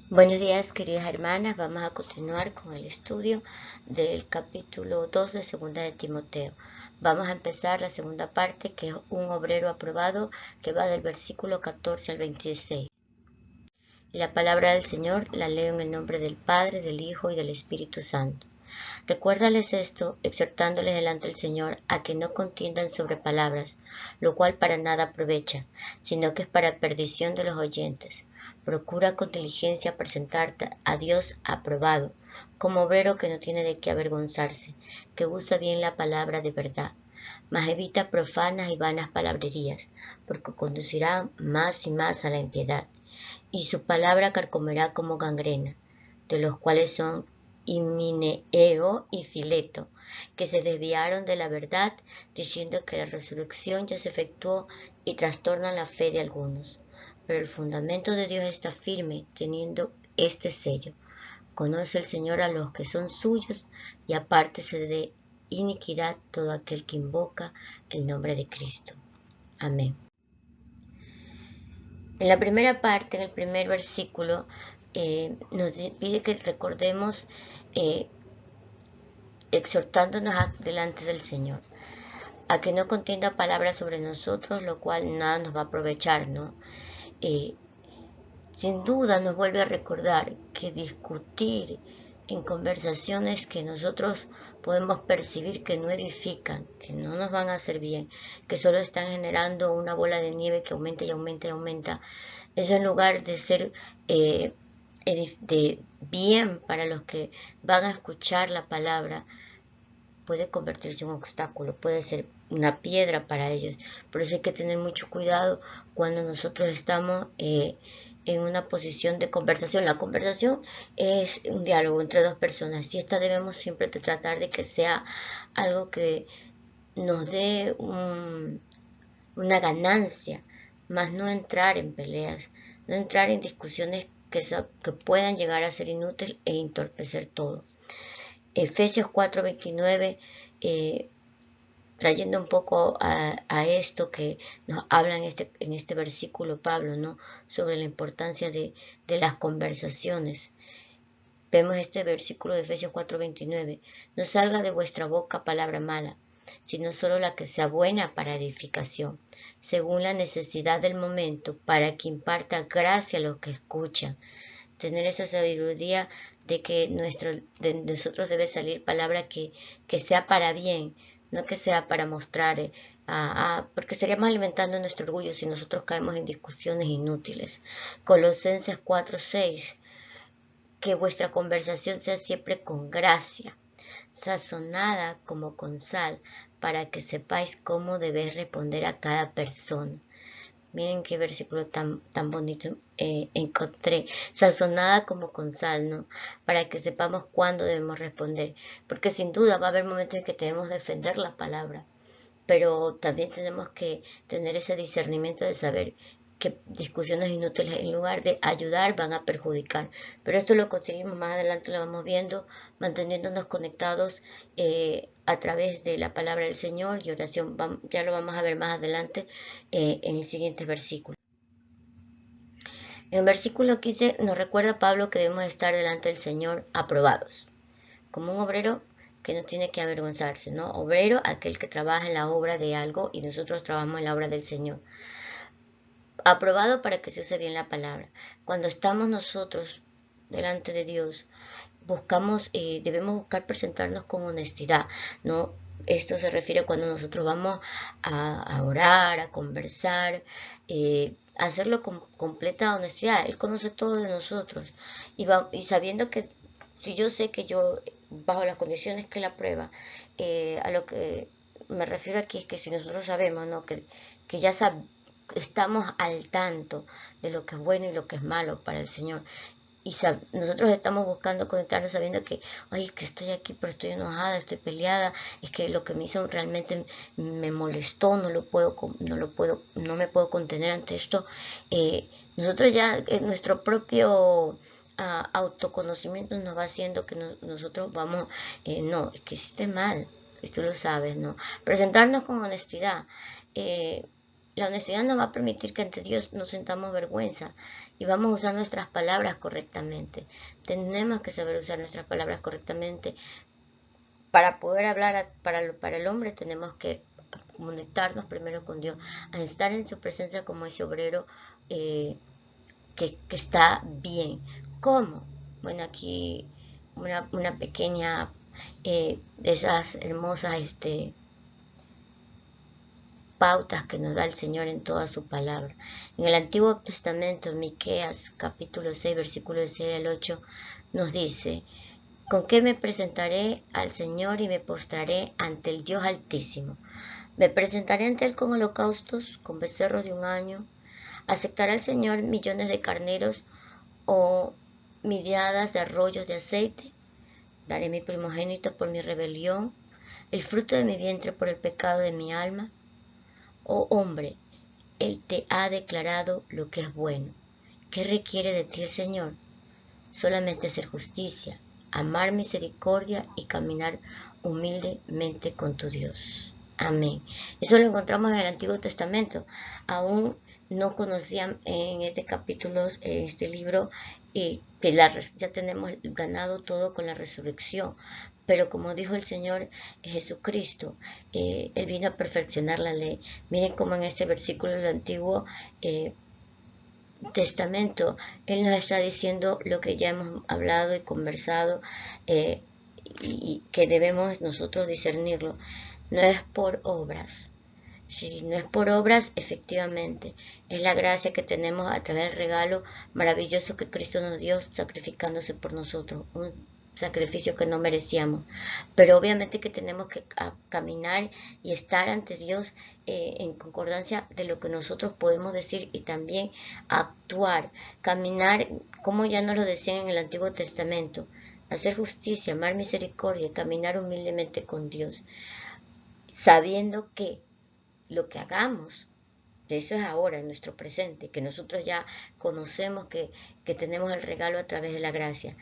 Buenos días, queridas hermanas. Vamos a continuar con el estudio del capítulo 2 de Segunda de Timoteo. Vamos a empezar la segunda parte, que es un obrero aprobado, que va del versículo 14 al 26. Y la palabra del Señor la leo en el nombre del Padre, del Hijo y del Espíritu Santo. Recuérdales esto, exhortándoles delante del Señor a que no contiendan sobre palabras, lo cual para nada aprovecha, sino que es para perdición de los oyentes. Procura con diligencia presentarte a Dios aprobado, como obrero que no tiene de qué avergonzarse, que usa bien la palabra de verdad, mas evita profanas y vanas palabrerías, porque conducirán más y más a la impiedad, y su palabra carcomerá como gangrena, de los cuales son Himeneo y Fileto, que se desviaron de la verdad, diciendo que la resurrección ya se efectuó y trastornan la fe de algunos. Pero el fundamento de Dios está firme, teniendo este sello. Conoce el Señor a los que son suyos, y apártese de iniquidad todo aquel que invoca el nombre de Cristo. Amén. En la primera parte, en el primer versículo, nos pide que recordemos, exhortándonos delante del Señor, a que no contienda palabras sobre nosotros, lo cual nada nos va a aprovechar, ¿no? Eh, Sin duda nos vuelve a recordar que discutir en conversaciones que nosotros podemos percibir que no edifican, que no nos van a hacer bien, que solo están generando una bola de nieve que aumenta y aumenta y aumenta, eso en lugar de ser de bien para los que van a escuchar la palabra, puede convertirse en un obstáculo, puede ser una piedra para ellos. Por eso hay que tener mucho cuidado cuando nosotros estamos en una posición de conversación. La conversación es un diálogo entre dos personas y esta debemos siempre tratar de que sea algo que nos dé una ganancia, más no entrar en peleas, no entrar en discusiones que puedan llegar a ser inútiles e entorpecer todo. Efesios 4:29, eh, trayendo un poco a esto que nos habla en este versículo Pablo, ¿no? Sobre la importancia de las conversaciones. Vemos este versículo de Efesios 4:29. No salga de vuestra boca palabra mala, sino solo la que sea buena para edificación, según la necesidad del momento, para que imparta gracia a los que escuchan. Tener esa sabiduría de que de nosotros debe salir palabra que sea para bien, no que sea para mostrar, porque estaríamos alimentando nuestro orgullo si nosotros caemos en discusiones inútiles. Colosenses 4:6, que vuestra conversación sea siempre con gracia, sazonada como con sal, para que sepáis cómo debéis responder a cada persona. Miren qué versículo tan bonito encontré. Sazonada como con sal, ¿no? Para que sepamos cuándo debemos responder. Porque sin duda va a haber momentos en que debemos defender la palabra. Pero también tenemos que tener ese discernimiento de saber que discusiones inútiles en lugar de ayudar van a perjudicar. Pero esto lo conseguimos más adelante, lo vamos viendo, manteniéndonos conectados a través de la palabra del Señor y oración. Ya lo vamos a ver más adelante en el siguiente versículo. En el versículo 15 nos recuerda Pablo que debemos estar delante del Señor aprobados, como un obrero que no tiene que avergonzarse, ¿no? Obrero, aquel que trabaja en la obra de algo y nosotros trabajamos en la obra del Señor. Aprobado para que se use bien la palabra. Cuando estamos nosotros delante de Dios, debemos buscar presentarnos con honestidad, ¿no? Esto se refiere cuando nosotros vamos a orar, a conversar, hacerlo con completa honestidad. Él conoce todo de nosotros y sabiendo que si yo sé que yo, bajo las condiciones que la prueba, a lo que me refiero aquí es que si nosotros sabemos, ¿no? que ya estamos al tanto de lo que es bueno y lo que es malo para el Señor y nosotros estamos buscando conectarnos sabiendo que, ay, que estoy aquí, pero estoy enojada, estoy peleada, es que lo que me hizo realmente me molestó, no me puedo contener ante esto. Nosotros ya, nuestro propio autoconocimiento nos va haciendo que nosotros vamos, no, es que hiciste mal, y tú lo sabes, ¿no? Presentarnos con honestidad. La honestidad nos va a permitir que ante Dios no sintamos vergüenza y vamos a usar nuestras palabras correctamente. Tenemos que saber usar nuestras palabras correctamente. Para poder hablar para el hombre tenemos que conectarnos primero con Dios, a estar en su presencia como ese obrero que está bien. ¿Cómo? Bueno, aquí una pequeña de esas hermosas pautas que nos da el Señor en toda su palabra. En el Antiguo Testamento, en Miqueas capítulo 6, versículos 6 al 8, nos dice: ¿con qué me presentaré al Señor y me postraré ante el Dios Altísimo? Me presentaré ante Él con holocaustos, con becerros de un año. ¿Aceptará el Señor millones de carneros o miriadas de arroyos de aceite? Daré mi primogénito por mi rebelión, el fruto de mi vientre por el pecado de mi alma. Oh hombre, Él te ha declarado lo que es bueno. ¿Qué requiere de ti el Señor? Solamente hacer justicia, amar misericordia y caminar humildemente con tu Dios. Amén. Eso lo encontramos en el Antiguo Testamento. Aún no conocían en este capítulo, este libro, que ya tenemos ganado todo con la resurrección. Pero como dijo el Señor Jesucristo, Él vino a perfeccionar la ley. Miren cómo en este versículo del Antiguo Testamento, Él nos está diciendo lo que ya hemos hablado y conversado, y que debemos nosotros discernirlo. No es por obras. Si no es por obras, efectivamente, es la gracia que tenemos a través del regalo maravilloso que Cristo nos dio sacrificándose por nosotros, un sacrificio que no merecíamos. Pero obviamente que tenemos que caminar y estar ante Dios en concordancia de lo que nosotros podemos decir y también actuar, caminar como ya nos lo decían en el Antiguo Testamento, hacer justicia, amar misericordia, caminar humildemente con Dios, sabiendo que lo que hagamos, eso es ahora, en nuestro presente, que nosotros ya conocemos que tenemos el regalo a través de la gracia,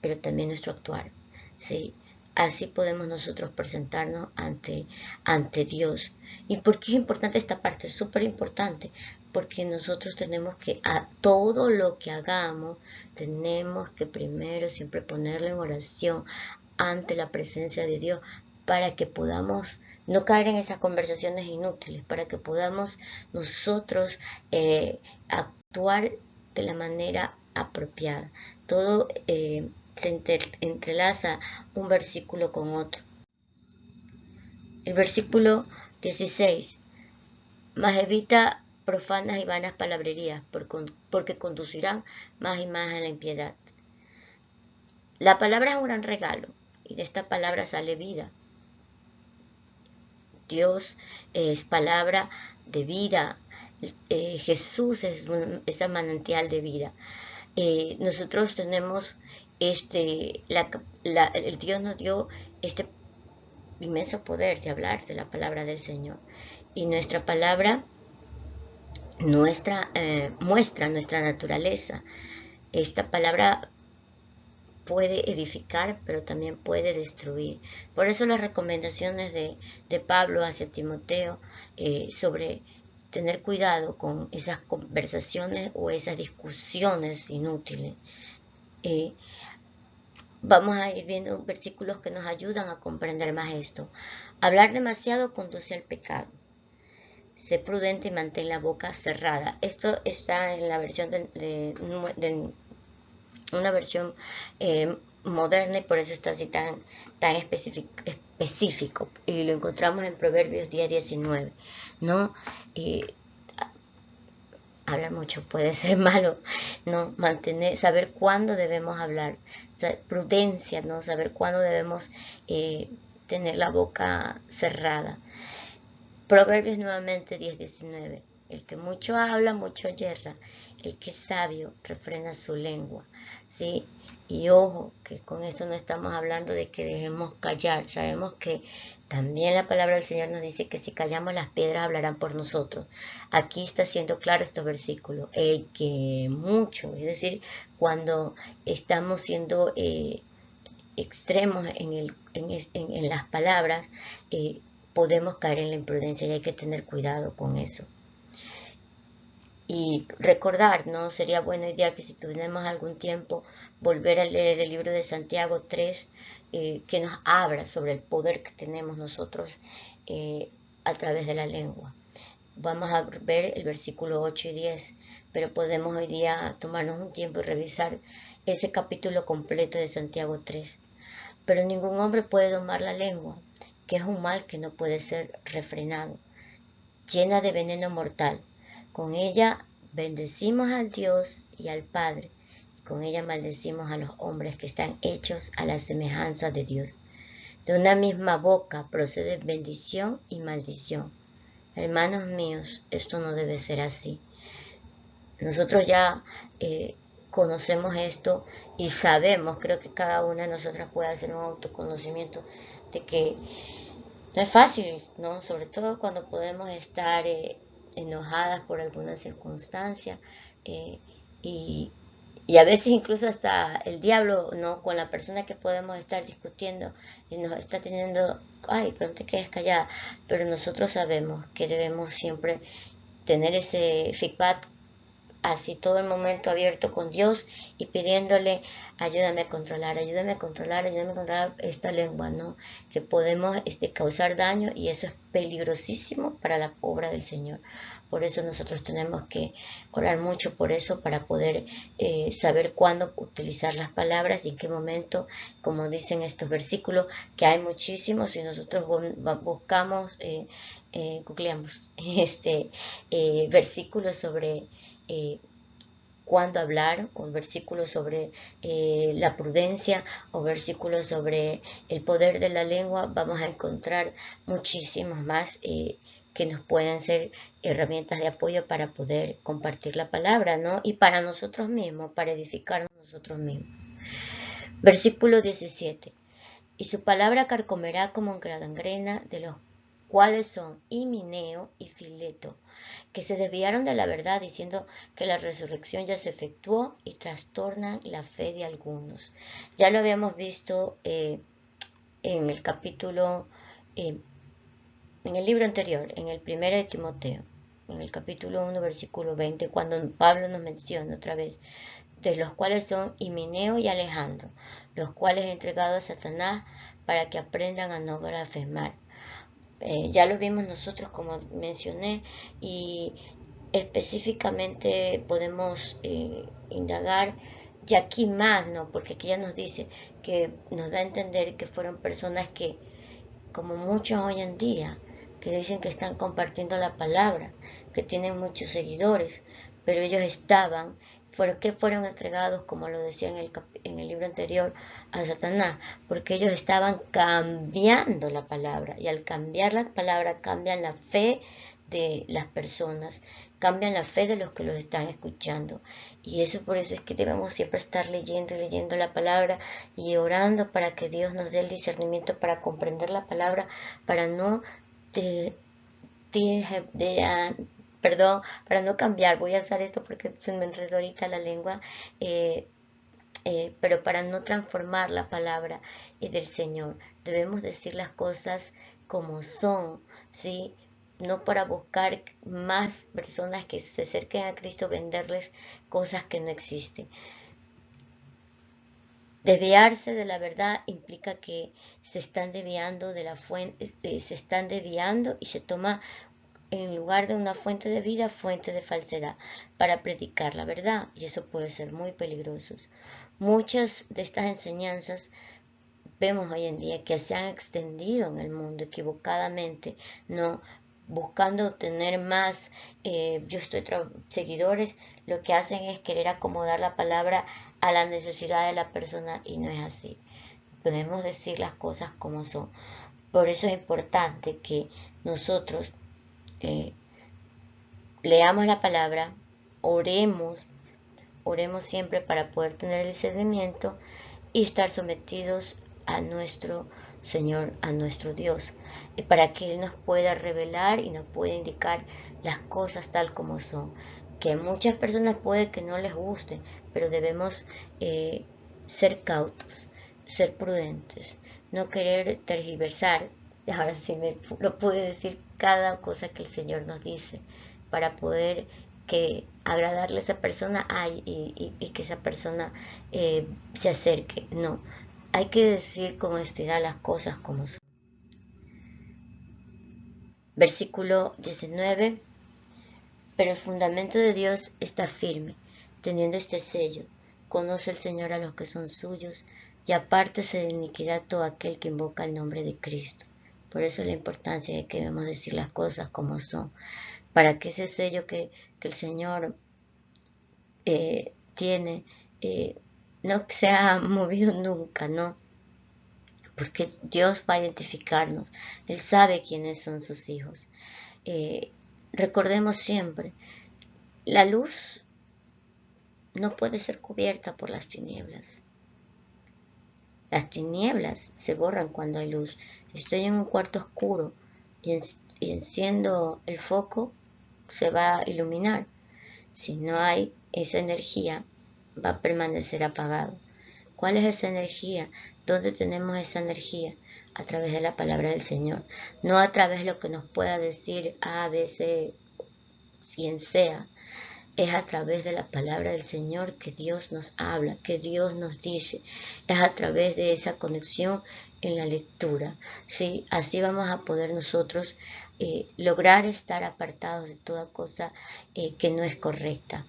pero también nuestro actuar, ¿sí? Así podemos nosotros presentarnos ante Dios. ¿Y por qué es importante esta parte? Es súper importante, porque nosotros tenemos que, a todo lo que hagamos, tenemos que primero siempre ponerlo en oración ante la presencia de Dios, para que podamos no caer en esas conversaciones inútiles, para que podamos nosotros actuar de la manera apropiada. Todo se entrelaza un versículo con otro. El versículo 16: mas evita profanas y vanas palabrerías, porque conducirán más y más a la impiedad. La palabra es un gran regalo, y de esta palabra sale vida. Dios es palabra de vida. Jesús es el manantial de vida. Nosotros tenemos el Dios nos dio este inmenso poder de hablar de la palabra del Señor. Y nuestra palabra muestra nuestra naturaleza. Esta palabra puede edificar, pero también puede destruir. Por eso las recomendaciones de Pablo hacia Timoteo sobre tener cuidado con esas conversaciones o esas discusiones inútiles. Vamos a ir viendo versículos que nos ayudan a comprender más esto. Hablar demasiado conduce al pecado. Sé prudente y mantén la boca cerrada. Esto está en la versión de una versión moderna, y por eso está así tan específico, y lo encontramos en Proverbios 10:19, ¿no? Hablar mucho puede ser malo, ¿no? Saber cuándo debemos hablar, prudencia, ¿no? Saber cuándo debemos tener la boca cerrada. Proverbios nuevamente 10:19. El que mucho habla, mucho yerra. El que es sabio, refrena su lengua. ¿Sí? Y ojo, que con eso no estamos hablando de que dejemos callar. Sabemos que también la palabra del Señor nos dice que si callamos, las piedras hablarán por nosotros. Aquí está siendo claro estos versículos. El que mucho, es decir, cuando estamos siendo extremos en las palabras, podemos caer en la imprudencia, y hay que tener cuidado con eso. Y recordar, ¿no? Sería buena idea que si tuviéramos algún tiempo, volver a leer el libro de Santiago 3, que nos habla sobre el poder que tenemos nosotros a través de la lengua. Vamos a ver el versículo 8 y 10, pero podemos hoy día tomarnos un tiempo y revisar ese capítulo completo de Santiago 3. Pero ningún hombre puede domar la lengua, que es un mal que no puede ser refrenado, llena de veneno mortal. Con ella bendecimos al Dios y al Padre, y con ella maldecimos a los hombres que están hechos a la semejanza de Dios. De una misma boca procede bendición y maldición. Hermanos míos, esto no debe ser así. Nosotros ya conocemos esto y sabemos, creo que cada una de nosotras puede hacer un autoconocimiento de que no es fácil, ¿no? Sobre todo cuando podemos estar enojadas por alguna circunstancia eh, y, y a veces incluso hasta el diablo, ¿no? Con la persona que podemos estar discutiendo y nos está teniendo, ay, pero no te quedes callada. Pero nosotros sabemos que debemos siempre tener ese feedback así todo el momento abierto con Dios y pidiéndole, ayúdame a controlar, ayúdame a controlar, ayúdame a controlar esta lengua, ¿no? Que podemos causar daño y eso es peligrosísimo para la obra del Señor. Por eso nosotros tenemos que orar mucho por eso, para poder saber cuándo utilizar las palabras y en qué momento, como dicen estos versículos, que hay muchísimos y nosotros buscamos, googleamos versículos sobre cuándo hablar, o versículos sobre la prudencia, o versículos sobre el poder de la lengua. Vamos a encontrar muchísimos más que nos puedan ser herramientas de apoyo para poder compartir la palabra, ¿no? Y para nosotros mismos, para edificarnos nosotros mismos. Versículo 17. Y su palabra carcomerá como gangrena, de los cuales son Himeneo y Fileto, que se desviaron de la verdad diciendo que la resurrección ya se efectuó y trastornan la fe de algunos. Ya lo habíamos visto en el capítulo, en el libro anterior, en el primero de Timoteo, en el capítulo 1, versículo 20, cuando Pablo nos menciona otra vez, de los cuales son Himeneo y Alejandro, los cuales he entregado a Satanás para que aprendan a no blasfemar. Ya lo vimos nosotros, como mencioné, y específicamente podemos indagar y aquí más, ¿no? Porque aquí ya nos dice que nos da a entender que fueron personas que, como muchos hoy en día, que dicen que están compartiendo la palabra, que tienen muchos seguidores, pero ellos estaban, que fueron entregados, como lo decía en el libro anterior, a Satanás, porque ellos estaban cambiando la palabra, y al cambiar la palabra cambian la fe de las personas, cambian la fe de los que los están escuchando. Y eso, por eso es que debemos siempre estar leyendo y leyendo la palabra y orando para que Dios nos dé el discernimiento para comprender la palabra, para no perdón, para no cambiar. Voy a usar esto porque se me enredó ahorita la lengua. Pero para no transformar la palabra del Señor, debemos decir las cosas como son, ¿sí? No para buscar más personas que se acerquen a Cristo, venderles cosas que no existen. Desviarse de la verdad implica que se están desviando de la fuente, se están desviando y se toma en lugar de una fuente de vida, fuente de falsedad, para predicar la verdad, y eso puede ser muy peligroso. Muchas de estas enseñanzas vemos hoy en día que se han extendido en el mundo equivocadamente, no buscando obtener más, seguidores, lo que hacen es querer acomodar la palabra a la necesidad de la persona y no es así. Podemos decir las cosas como son. Por eso es importante que nosotros leamos la palabra, oremos, oremos siempre para poder tener el discernimiento y estar sometidos a nuestro Señor, a nuestro Dios, para que Él nos pueda revelar y nos pueda indicar las cosas tal como son. Que a muchas personas puede que no les guste, pero debemos ser cautos, ser prudentes, no querer tergiversar. Ahora sí me lo pude decir cada cosa que el Señor nos dice, para poder que agradarle a esa persona y que esa persona se acerque. No, hay que decir con honestidad las cosas como son. Versículo 19. Pero el fundamento de Dios está firme, teniendo este sello. Conoce el Señor a los que son suyos, y apártese de iniquidad todo aquel que invoca el nombre de Cristo. Por eso es la importancia de que debemos decir las cosas como son, para que ese sello que el Señor tiene no sea movido nunca, ¿no? Porque Dios va a identificarnos, Él sabe quiénes son sus hijos. Recordemos siempre, la luz no puede ser cubierta por las tinieblas. Las tinieblas se borran cuando hay luz. Si estoy en un cuarto oscuro y enciendo el foco, se va a iluminar. Si no hay esa energía, va a permanecer apagado. ¿Cuál es esa energía? ¿Dónde tenemos esa energía? A través de la palabra del Señor. No a través de lo que nos pueda decir A, B, C, quien sea. Es a través de la palabra del Señor que Dios nos habla, que Dios nos dice. Es a través de esa conexión en la lectura. ¿Sí? Así vamos a poder nosotros lograr estar apartados de toda cosa que no es correcta.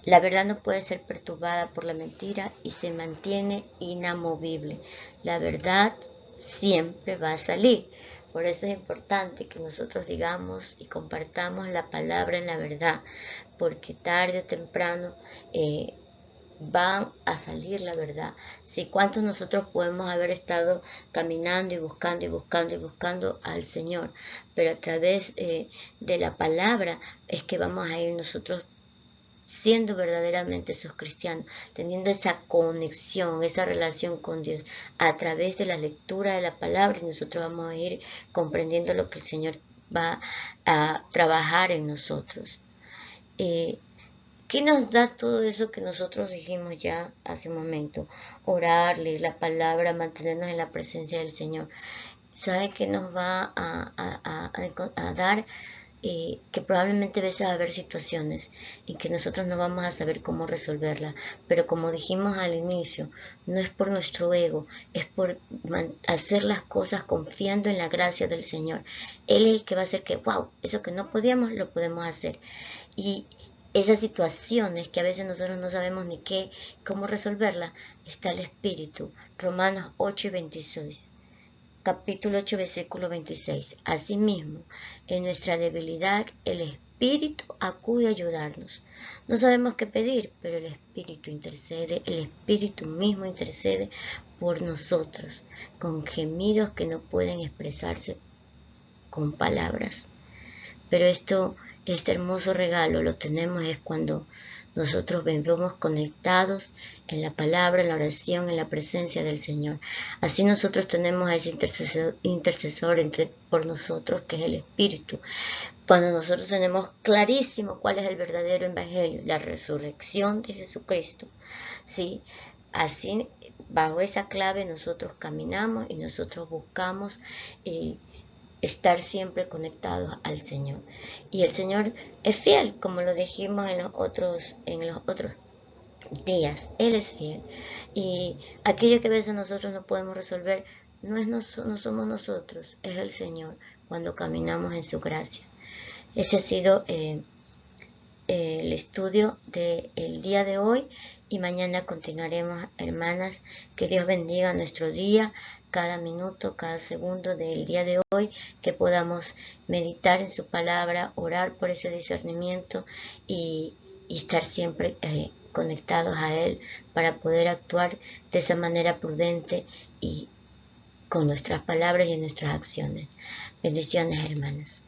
La verdad no puede ser perturbada por la mentira y se mantiene inamovible. La verdad siempre va a salir. Por eso es importante que nosotros digamos y compartamos la palabra en la verdad, porque tarde o temprano va a salir la verdad. Si cuántos nosotros podemos haber estado caminando y buscando y buscando y buscando al Señor, pero a través de la palabra es que vamos a ir nosotros siendo verdaderamente esos cristianos, teniendo esa conexión, esa relación con Dios a través de la lectura de la palabra, y nosotros vamos a ir comprendiendo lo que el Señor va a trabajar en nosotros. ¿Qué nos da todo eso que nosotros dijimos ya hace un momento? Orar, leer la palabra, mantenernos en la presencia del Señor. ¿Sabe qué nos va a dar? Que probablemente a veces va a haber situaciones en que nosotros no vamos a saber cómo resolverlas, pero como dijimos al inicio, no es por nuestro ego, es por hacer las cosas confiando en la gracia del Señor. Él es el que va a hacer que, wow, eso que no podíamos, lo podemos hacer. Y esas situaciones que a veces nosotros no sabemos ni cómo resolverlas, está el Espíritu. Romanos 8:26. Capítulo 8, versículo 26. Asimismo, en nuestra debilidad, el Espíritu acude a ayudarnos. No sabemos qué pedir, pero el Espíritu intercede, el Espíritu mismo intercede por nosotros, con gemidos que no pueden expresarse con palabras. Pero este hermoso regalo lo tenemos es cuando nosotros vivimos conectados en la palabra, en la oración, en la presencia del Señor. Así nosotros tenemos a ese intercesor por nosotros, que es el Espíritu. Cuando nosotros tenemos clarísimo cuál es el verdadero evangelio, la resurrección de Jesucristo, ¿sí? Así, bajo esa clave nosotros caminamos y nosotros buscamos estar siempre conectados al Señor. Y el Señor es fiel, como lo dijimos en los otros días. Él es fiel. Y aquello que a veces nosotros no podemos resolver, no somos nosotros, es el Señor, cuando caminamos en su gracia. Ese ha sido el estudio del día de hoy, y mañana continuaremos, hermanas. Que Dios bendiga nuestro día, cada minuto, cada segundo del día de hoy, que podamos meditar en su palabra, orar por ese discernimiento y estar siempre conectados a Él para poder actuar de esa manera prudente y con nuestras palabras y en nuestras acciones. Bendiciones, hermanas.